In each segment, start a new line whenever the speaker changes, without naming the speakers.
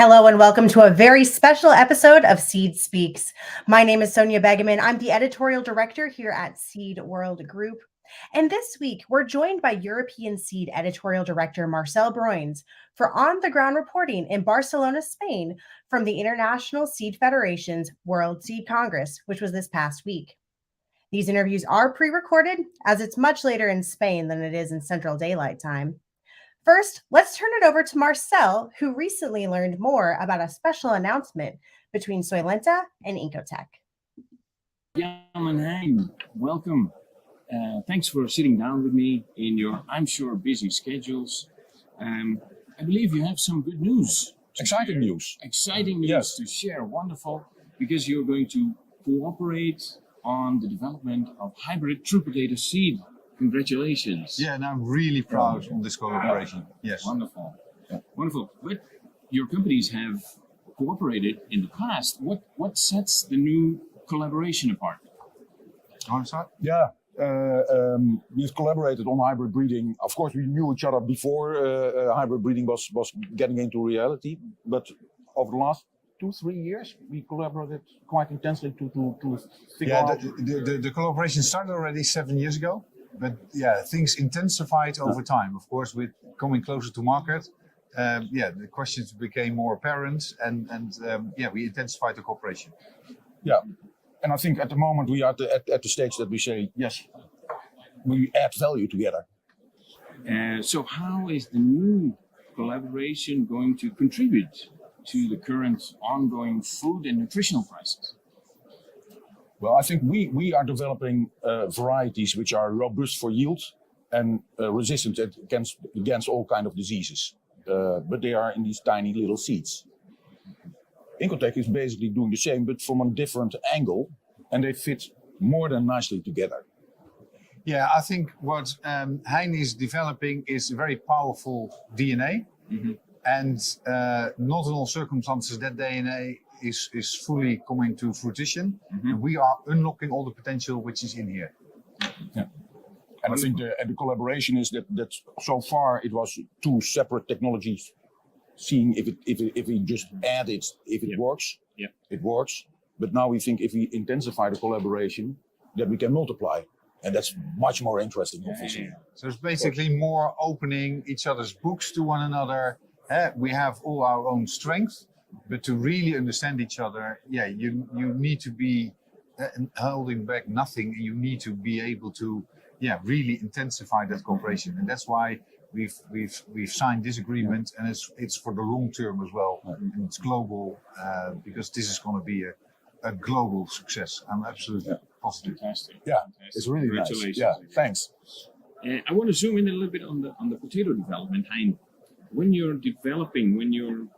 Hello and welcome to a very special episode of Seed Speaks. My name is Sonia Begeman. I'm the editorial director here at Seed World Group. And this week, we're joined by European Seed editorial director Marcel Bruins for on-the-ground reporting in Barcelona, Spain, from the International Seed Federation's World Seed Congress, which was this past week. These interviews are pre-recorded, as it's much later in Spain than it is in Central Daylight Time. First, let's turn it over to Marcel, who recently learned more about a special announcement between Soylenta and Incotec.
Jan and Hein, welcome. Thanks for sitting down with me in your, I'm sure, busy schedules. I believe you have some good news.
Exciting news.
Exciting news
Yes.
to share. Wonderful, because you're going to cooperate on the development of hybrid true potato seed. Congratulations.
Yeah, and I'm really proud of this collaboration. Yes.
Wonderful. Wonderful. But your companies have cooperated in the past. What sets the new collaboration apart?
Yeah, we've collaborated on hybrid breeding. Of course, we knew each other before hybrid breeding was getting into reality. But over the last 2-3 years, we collaborated quite intensely to figure out.
The collaboration started already 7 years ago. But yeah, things intensified over time. Of course, with coming closer to market, the questions became more apparent, and we intensified the cooperation.
Yeah, and I think at the moment we are at the stage that we say, yes, we add value together.
So how is the new collaboration going to contribute to the current ongoing food and nutritional crisis?
Well, I think we are developing varieties which are robust for yield and resistant against all kind of diseases. But they are in these tiny little seeds. Incotec is basically doing the same, but from a different angle, and they fit more than nicely together.
Yeah, I think what Hein is developing is a very powerful DNA, and not in all circumstances that DNA is fully coming to fruition. And we are unlocking all the potential which is in here.
Yeah. And I think the collaboration is that so far it was two separate technologies, seeing if we just add it, if it works, it works. But now we think if we intensify the collaboration, that we can multiply. And that's much more interesting, obviously.
So it's basically more opening each other's books to one another. We have all our own strengths. But to really understand each other, you need to be holding back nothing. You need to be able to, really intensify that cooperation, and that's why we've signed this agreement, and it's for the long term as well, and it's global because this is going to be a global success. I'm absolutely positive.
Fantastic.
Yeah,
Fantastic.
it's really nice.
Congratulations.
Yeah, thanks.
I want to zoom in a little bit on the potato development, Hein. When you're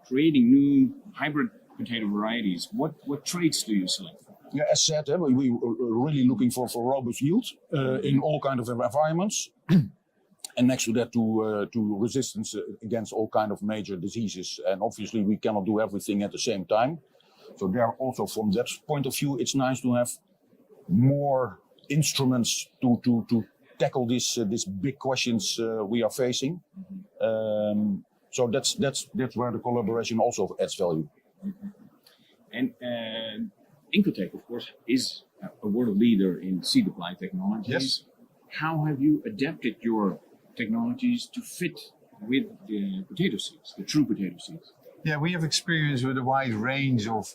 creating new hybrid potato varieties, what traits do you select for?
Yeah, as said, we were really looking for robust yield in all kind of environments, and next to that, to resistance against all kind of major diseases. And obviously, we cannot do everything at the same time. So there, also from that point of view, it's nice to have more instruments to tackle these big questions we are facing. So that's where the collaboration also adds value.
And Incotec, of course, is a world leader in seed apply technologies.
Yes.
How have you adapted your technologies to fit with the potato seeds, the true potato seeds?
Yeah, we have experience with a wide range of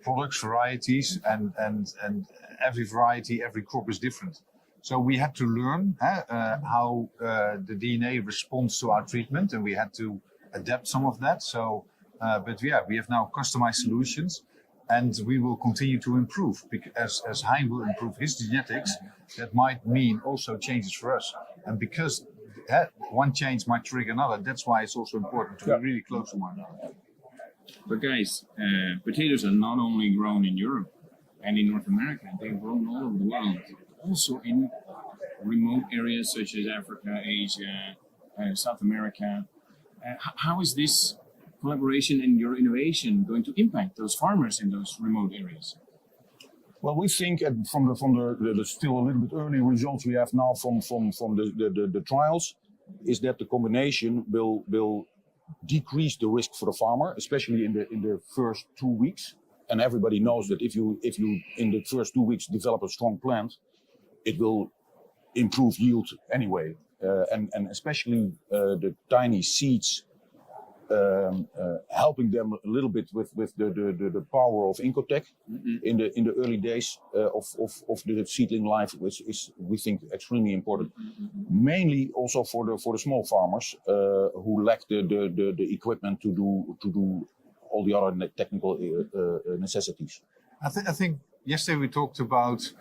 products, varieties, and every variety, every crop is different. So we had to learn how the DNA responds to our treatment, and we had to adapt some of that. So, we have now customized solutions, and we will continue to improve. Because as Hein will improve his genetics, that might mean also changes for us. And because one change might trigger another, that's why it's also important to be really close to one another.
But guys, potatoes are not only grown in Europe and in North America, they're grown all over the world. Also in remote areas such as Africa, Asia, South America. How is this collaboration and your innovation going to impact those farmers in those remote areas?
Well, we think from the still a little bit early results we have now from the trials, is that the combination will decrease the risk for the farmer, especially in the first 2 weeks. And everybody knows that if you in the first 2 weeks develop a strong plant, it will improve yield anyway. And especially the tiny seeds, helping them a little bit with the power of Incotec in the early days of the seedling life, which is, we think, extremely important. Mainly also for the small farmers who lack the equipment to do all the other technical necessities.
I think yesterday we talked about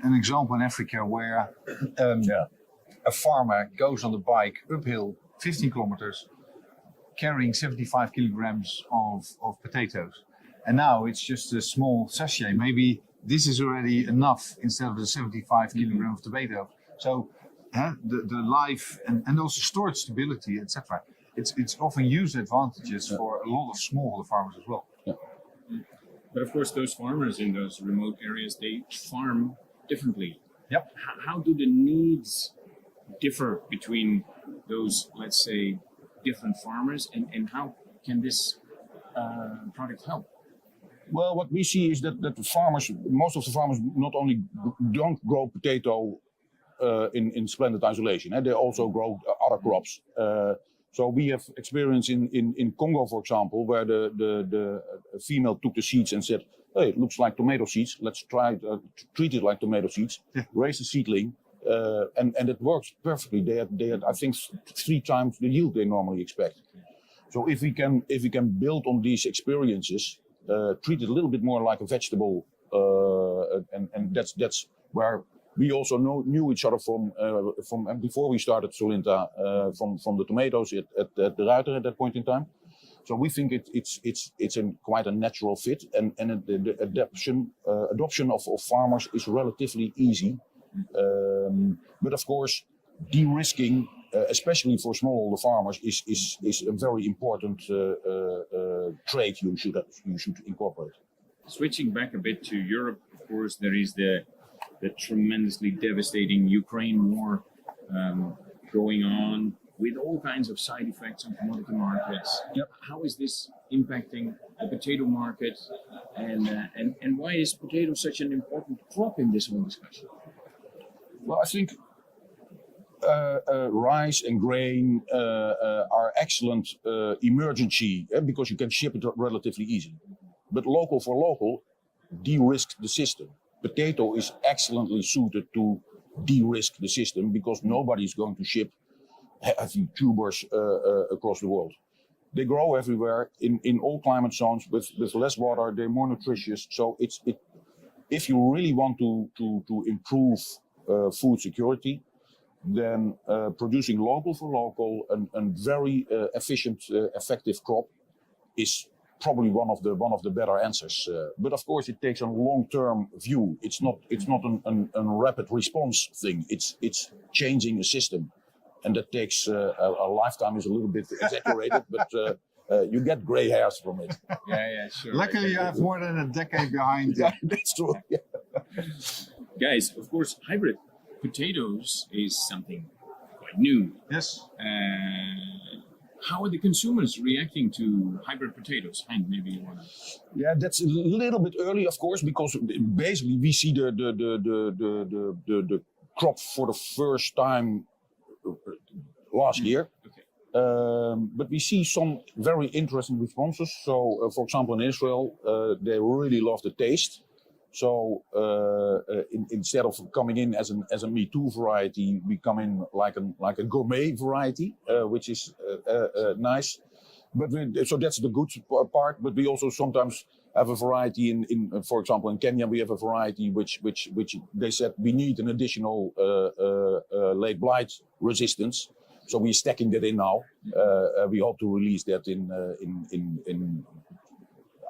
an example in Africa where a farmer goes on the bike uphill 15 kilometers carrying 75 kilograms of potatoes. And now it's just a small sachet. Maybe this is already enough instead of the 75 kilograms of tomato. So the life and also storage stability, etc. It's often used advantages for a lot of smaller farmers as well.
Yeah.
But of course, those farmers in those remote areas, they farm differently.
Yep.
How do the needs differ between those, let's say, different farmers, and how can this product help?
Well, what we see is that the farmers, most of the farmers, not only don't grow potato in splendid isolation, they also grow other crops. So we have experience in Congo, for example, where the female took the seeds and said, "Hey, it looks like tomato seeds. Let's try to treat it like tomato seeds." Raise the seedling, and it works perfectly. They had I think 3 times the yield they normally expect. So if we can build on these experiences, treat it a little bit more like a vegetable, and that's where we also knew each other from and before we started Solinta, from the tomatoes at the Ruiter at that point in time. So we think it's quite a natural fit, and the adoption of farmers is relatively easy. But of course, de-risking, especially for smallholder farmers, is a very important trait you should incorporate.
Switching back a bit to Europe, of course, there is the tremendously devastating Ukraine war going on with all kinds of side effects on commodity markets.
Yep.
How is this impacting the potato market, and why is potato such an important crop in this whole discussion?
Well, I think rice and grain are excellent emergency because you can ship it relatively easy. But local for local, de-risk the system. Potato is excellently suited to de-risk the system because nobody is going to ship heavy tubers across the world. They grow everywhere in all climate zones with less water. They're more nutritious. So if you really want to improve food security, then producing local for local and very efficient, effective crop is probably one of the better answers. But of course, it takes a long-term view. It's not a rapid response thing. It's changing a system, and that takes a lifetime is a little bit exaggerated, but you get gray hairs from it.
Yeah, sure.
Luckily, you have more than a decade behind you.
Yeah, that's true. Yeah.
Guys, of course, hybrid potatoes is something quite new.
Yes.
How are the consumers reacting to hybrid potatoes? Hank, maybe you want to...
Yeah, that's a little bit early, of course, because basically we see the crop for the first time last year.
Okay.
But we see some very interesting responses. So, for example, in Israel, they really love the taste. So instead of coming in as a Me Too variety, we come in like a gourmet variety, which is nice. But so that's the good part. But we also sometimes have a variety in for example, in Kenya we have a variety which they said we need an additional late blight resistance. So we're stacking that in now. We hope to release that in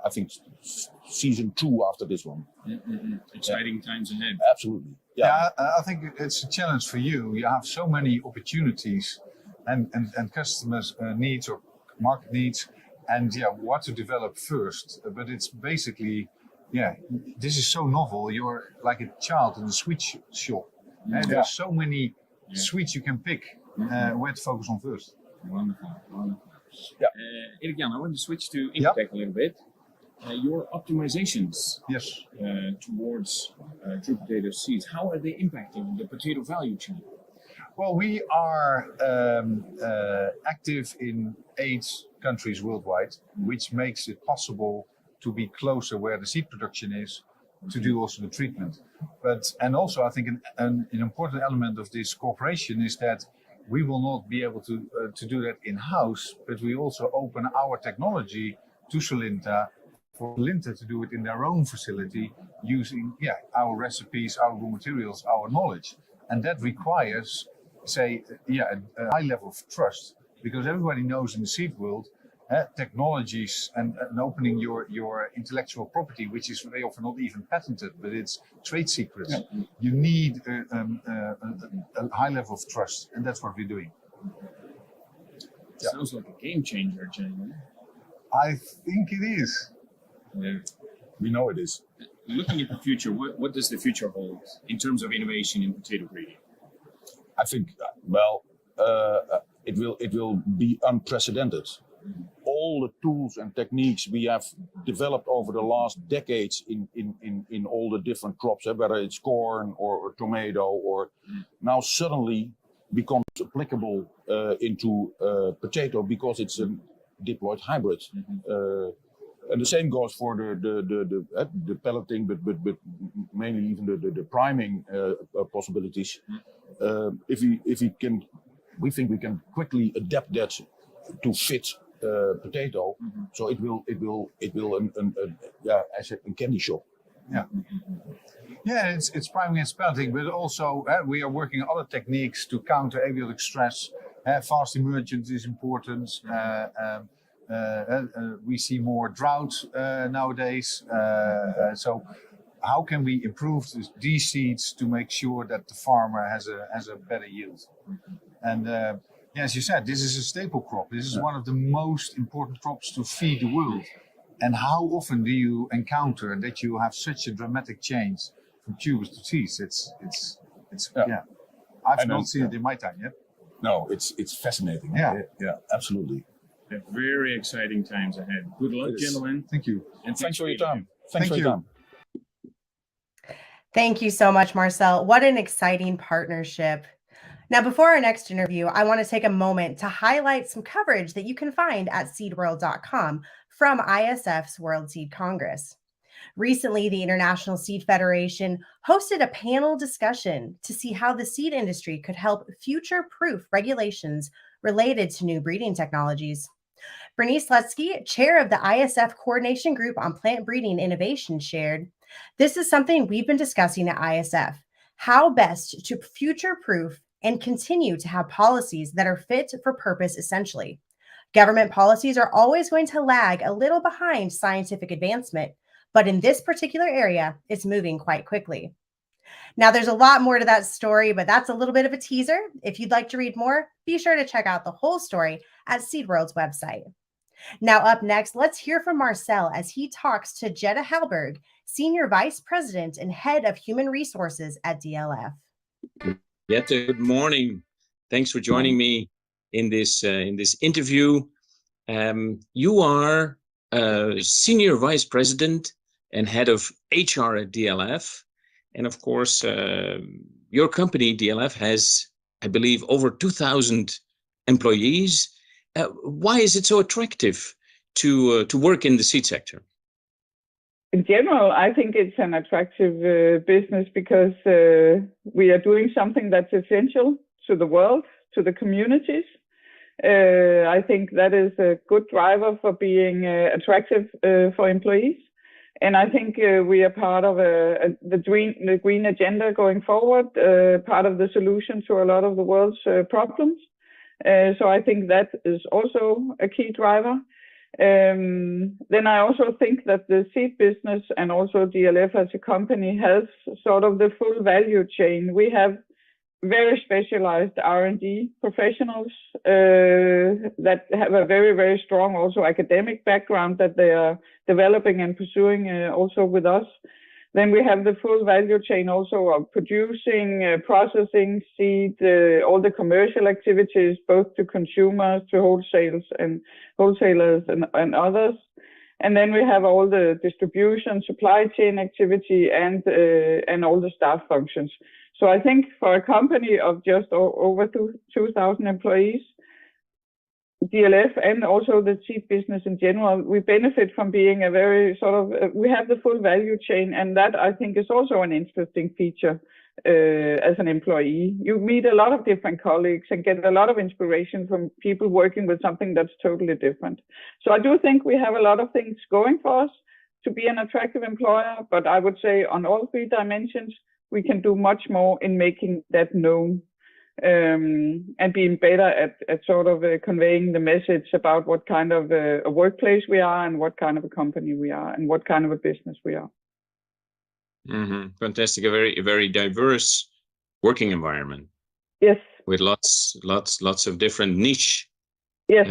I think season 2 after this one.
Exciting times ahead.
Absolutely. Yeah.
I think it's a challenge for you. You have so many opportunities and customers' needs or market needs, and what to develop first. But it's basically, this is so novel. You're like a child in a sweet shop. And there's so many sweets you can pick. Where to focus on first.
Wonderful.
Yeah.
Again, I want to switch to Incotech a little bit. Your optimizations
Yes.
towards true potato seeds, how are they impacting the potato value chain?
Well, we are active in 8 countries worldwide, which makes it possible to be closer where the seed production is, to do also the treatment. And also, I think an important element of this cooperation is that we will not be able to do that in-house, but we also open our technology to Solinta for Solinta to do it in their own facility using our recipes, our raw materials, our knowledge. And that requires, a high level of trust, because everybody knows in the seed world, technologies and opening your intellectual property, which is very often not even patented, but it's trade secrets. Yeah. You need a high level of trust, and that's what we're doing.
Sounds like a game changer, Jenna.
I think it is.
Yeah.
We know it is.
Looking at the future, what does the future hold in terms of innovation in potato breeding?
I think, it will be unprecedented. All the tools and techniques we have developed over the last decades in all the different crops, whether it's corn or tomato, or now suddenly becomes applicable into potato because it's a diploid hybrid. And the same goes for the pelleting, but mainly even the priming possibilities. We think we can quickly adapt that to fit potato, so it will as a candy shop.
Yeah, it's priming and spelling, but also we are working on other techniques to counter abiotic stress. Fast emergence is important. We see more drought nowadays. So how can we improve these seeds to make sure that the farmer has a better yield? And as you said, this is a staple crop. This is one of the most important crops to feed the world. And how often do you encounter that you have such a dramatic change from tubers to seeds? I've not seen it in my time yet.
No, it's fascinating. Yeah, absolutely.
Very exciting times ahead. Good luck, gentlemen.
Thank you.
And thanks for your time. Thanks for your time.
Thank you so much, Marcel. What an exciting partnership. Now, before our next interview, I want to take a moment to highlight some coverage that you can find at seedworld.com from ISF's World Seed Congress. Recently, the International Seed Federation hosted a panel discussion to see how the seed industry could help future-proof regulations related to new breeding technologies. Bernice Lutsky, chair of the ISF Coordination Group on Plant Breeding Innovation, shared, "This is something we've been discussing at ISF, how best to future-proof and continue to have policies that are fit for purpose essentially. Government policies are always going to lag a little behind scientific advancement, but in this particular area, it's moving quite quickly." Now, there's a lot more to that story, but that's a little bit of a teaser. If you'd like to read more, be sure to check out the whole story at SeedWorld's website. Now, up next, let's hear from Marcel as he talks to Jenna Halberg, Senior Vice President and Head of Human Resources at DLF.
Jette, good morning. Thanks for joining me in this interview. You are Senior Vice President and Head of HR at DLF. And of course, your company, DLF, has, I believe, over 2,000 employees. Why is it so attractive to work in the seed sector?
In general, I think it's an attractive business because we are doing something that's essential to the world, to the communities. I think that is a good driver for being attractive for employees. And I think we are part of the green agenda going forward, part of the solution to a lot of the world's problems. So I think that is also a key driver. Then I also think that the seed business and also DLF as a company has sort of the full value chain. We have very specialized R&D professionals that have a very, very strong also academic background that they are developing and pursuing also with us. Then we have the full value chain also of producing, processing seed, all the commercial activities, both to consumers, to wholesalers and others. And then we have all the distribution, supply chain activity, and all the staff functions. So I think for a company of just over 2,000 employees, DLF and also the seed business in general, we benefit from being a very we have the full value chain, and that I think is also an interesting feature as an employee. You meet a lot of different colleagues and get a lot of inspiration from people working with something that's totally different. So I do think we have a lot of things going for us to be an attractive employer, but I would say on all three dimensions, we can do much more in making that known. And being better at conveying the message about what kind of a workplace we are and what kind of a company we are and what kind of a business we are.
Fantastic. A very diverse working environment.
Yes.
With lots of different niche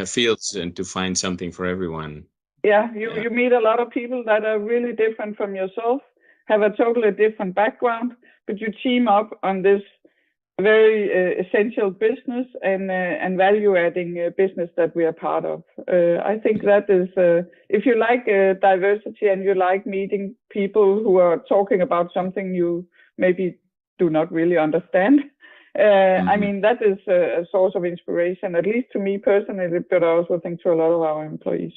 fields, and to find something for everyone.
Yeah, you meet a lot of people that are really different from yourself, have a totally different background, but you team up on this very essential business and value-adding business that we are part of. I think that is, if you like diversity and you like meeting people who are talking about something you maybe do not really understand, I mean, that is a source of inspiration, at least to me personally, but I also think to a lot of our employees.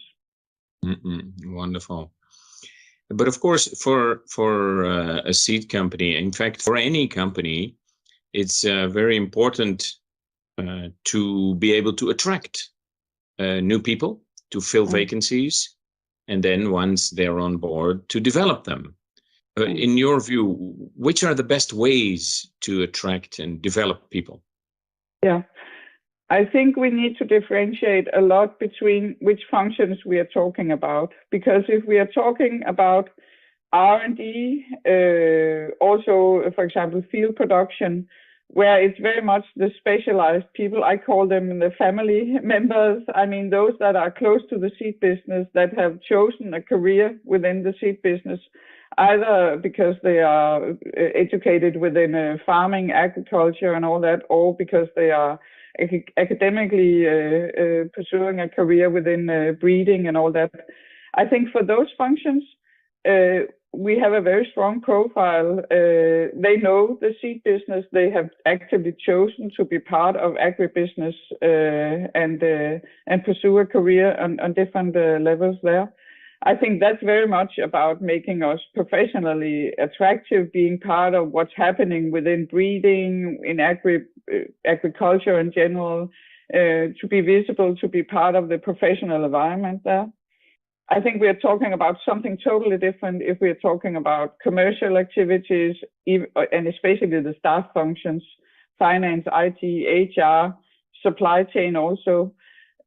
Wonderful. But of course, for a seed company, in fact, for any company, it's very important to be able to attract new people, to fill vacancies, and then once they're on board, to develop them. In your view, which are the best ways to attract and develop people?
Yeah, I think we need to differentiate a lot between which functions we are talking about, because if we are talking about R&D, also, for example, field production, where it's very much the specialized people, I call them the family members. I mean, those that are close to the seed business, that have chosen a career within the seed business, either because they are educated within farming, agriculture and all that, or because they are academically pursuing a career within breeding and all that. I think for those functions, we have a very strong profile. They know the seed business. They have actively chosen to be part of agribusiness and pursue a career on different levels there. I think that's very much about making us professionally attractive, being part of what's happening within breeding, in agriculture in general, to be visible, to be part of the professional environment there. I think we are talking about something totally different if we are talking about commercial activities, and especially the staff functions, finance, IT, HR, supply chain also.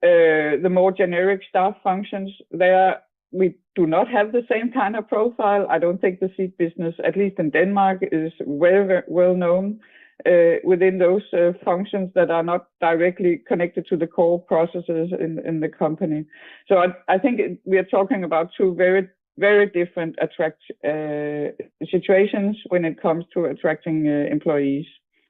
The more generic staff functions, there we do not have the same kind of profile. I don't think the seed business, at least in Denmark, is very well known within those functions that are not directly connected to the core processes in the company. So I think we are talking about two very, very different situations when it comes to attracting employees.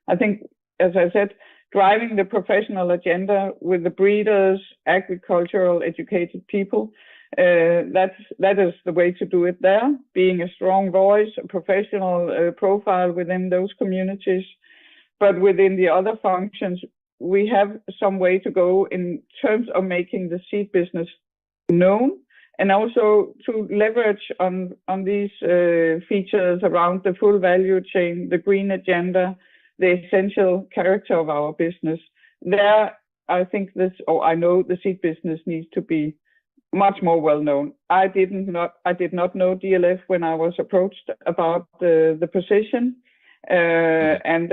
I think, as I said, driving the professional agenda with the breeders, agricultural educated people, that is the way to do it there, being a strong voice, a professional profile within those communities. But within the other functions, we have some way to go in terms of making the seed business known, and also to leverage on these features around the full value chain, the green agenda, the essential character of our business. There, I think I know the seed business needs to be much more well known. I did not know DLF when I was approached about the position. And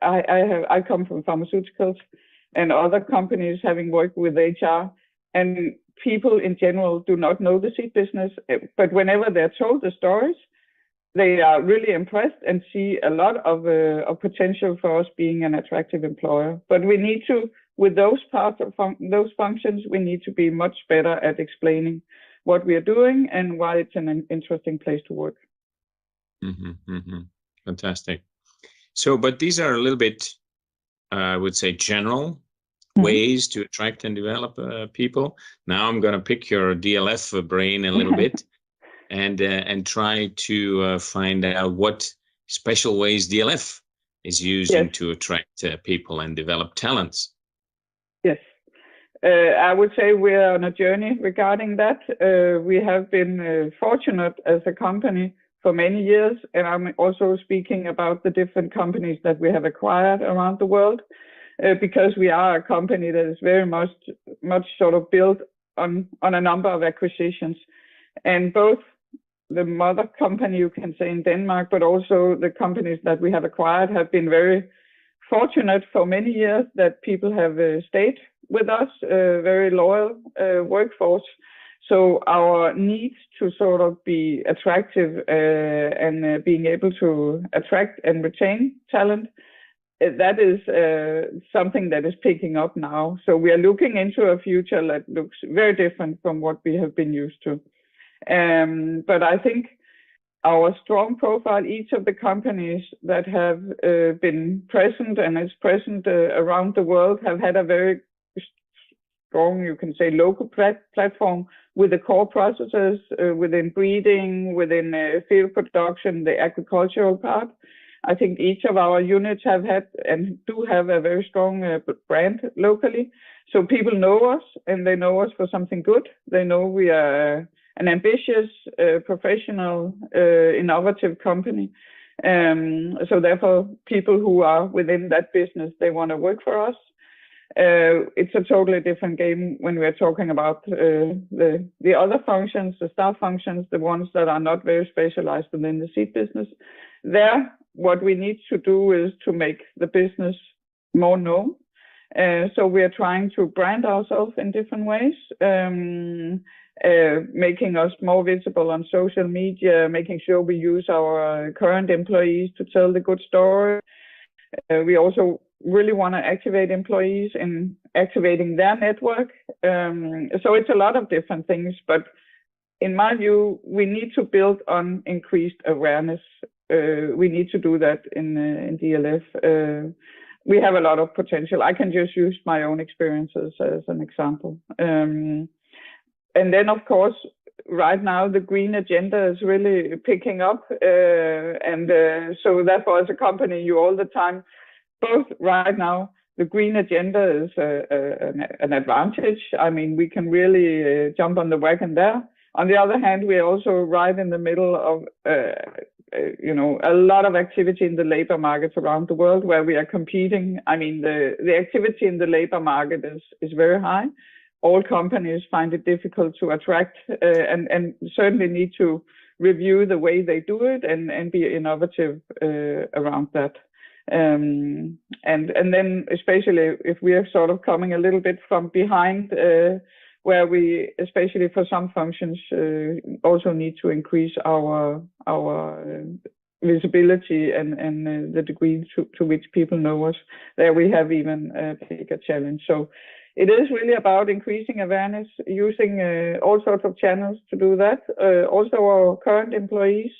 I come from pharmaceuticals and other companies, having worked with HR, and people in general do not know the seed business, but whenever they're told the stories, they are really impressed and see a lot of potential for us being an attractive employer. But we need to, with those parts of those functions, we need to be much better at explaining what we are doing and why it's an interesting place to work.
Fantastic. So, but these are a little bit, I would say, general
Mhm.
ways to attract and develop people. Now I'm going to pick your DLF brain a little bit and try to find out what special ways DLF is using
Yes.
to attract people and develop talents.
Yes. I would say we're on a journey regarding that. We have been fortunate as a company for many years, and I'm also speaking about the different companies that we have acquired around the world, because we are a company that is very much sort of built on a number of acquisitions, and both the mother company, you can say, in Denmark, but also the companies that we have acquired have been very fortunate for many years that people have stayed with us, very loyal workforce. So our need to sort of be attractive and being able to attract and retain talent, that is something that is picking up now. So we are looking into a future that looks very different from what we have been used to. But I think our strong profile, each of the companies that have been present and is present around the world, have had a very strong, you can say, local platform with the core processes within breeding, within field production, the agricultural part. I think each of our units have had and do have a very strong brand locally. So people know us, and they know us for something good. They know we are an ambitious, professional, innovative company. So therefore, people who are within that business, they want to work for us. It's a totally different game when we're talking about the other functions, the staff functions, the ones that are not very specialized within the seed business. There, what we need to do is to make the business more known. So we are trying to brand ourselves in different ways, making us more visible on social media, making sure we use our current employees to tell the good story. We also really want to activate employees in activating their network. So it's a lot of different things, but in my view, we need to build on increased awareness. We need to do that in DLF. We have a lot of potential. I can just use my own experiences as an example. And then, of course, right now, the green agenda is really picking up. So therefore, as a company, you all the time, both right now, the green agenda is an advantage. I mean, we can really jump on the wagon there. On the other hand, we are also right in the middle of, a lot of activity in the labor markets around the world where we are competing. I mean, the activity in the labor market is very high. All companies find it difficult to attract and certainly need to review the way they do it and be innovative around that. And then especially if we are sort of coming a little bit from behind, where we, especially for some functions, also need to increase our visibility and the degree to which people know us. There we have even a bigger challenge. So it is really about increasing awareness, using all sorts of channels to do that. Also, our current employees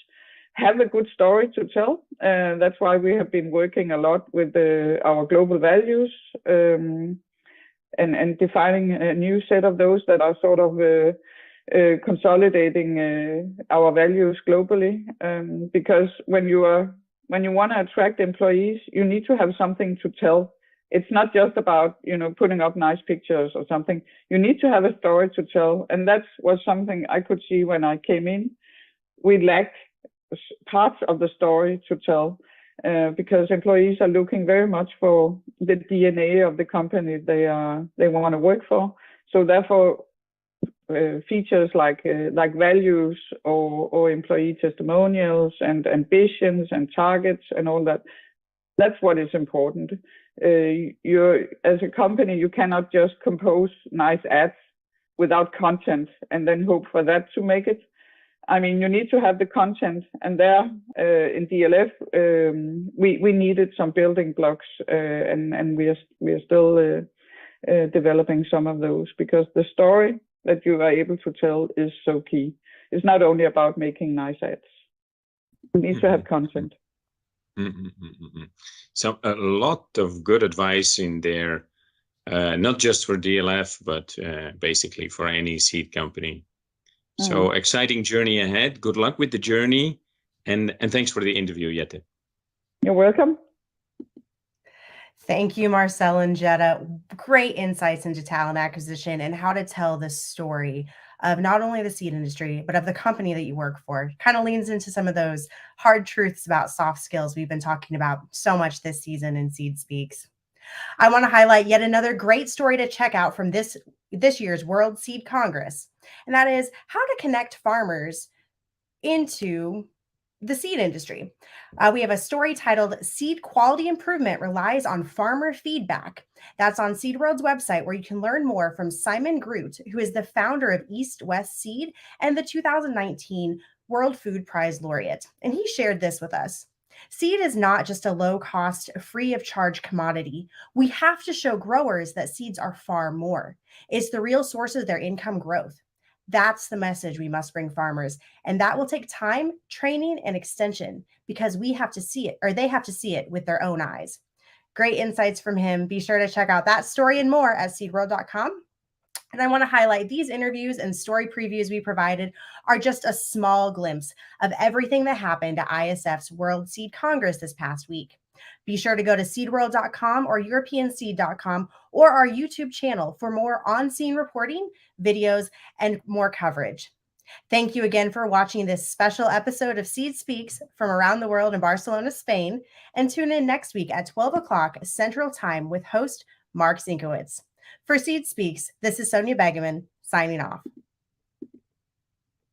have a good story to tell. That's why we have been working a lot with our global values and defining a new set of those that are sort of consolidating our values globally. Because when you want to attract employees, you need to have something to tell. It's not just about, putting up nice pictures or something. You need to have a story to tell. And that was something I could see when I came in. We lacked parts of the story to tell because employees are looking very much for the DNA of the company they want to work for. So therefore, features like values or employee testimonials and ambitions and targets and all that, that's what is important. As a company, you cannot just compose nice ads without content and then hope for that to make it. I mean, you need to have the content, and there in DLF, we needed some building blocks, and we are still developing some of those, because the story that you are able to tell is so key. It's not only about making nice ads. It needs to have content.
So a lot of good advice in there, not just for DLF, but basically for any seed company. So exciting journey ahead. Good luck with the journey, and thanks for the interview, Jette.
You're welcome.
Thank you, Marcel and Jenna. Great insights into talent acquisition and how to tell the story of not only the seed industry, but of the company that you work for. Kind of leans into some of those hard truths about soft skills we've been talking about so much this season in Seed Speaks. I want to highlight yet another great story to check out from this year's World Seed Congress, and that is how to connect farmers into the seed industry. We have a story titled Seed Quality Improvement Relies on Farmer Feedback. That's on Seed World's website, where you can learn more from Simon Groot, who is the founder of East West Seed and the 2019 World Food Prize laureate. And he shared this with us. Seed is not just a low-cost, free-of-charge commodity. We have to show growers that seeds are far more. It's the real source of their income growth. That's the message we must bring farmers, and that will take time, training, and extension, because we have to see it, or they have to see it with their own eyes. Great insights from him. Be sure to check out that story and more at seedworld.com. And I want to highlight these interviews and story previews we provided are just a small glimpse of everything that happened at ISF's World Seed Congress this past week. Be sure to go to seedworld.com or europeanseed.com or our YouTube channel for more on-scene reporting, videos, and more coverage. Thank you again for watching this special episode of Seed Speaks from around the world in Barcelona, Spain, and tune in next week at 12 o'clock Central Time with host Mark Zinkowitz. For Seed Speaks, this is Sonia Begeman signing off.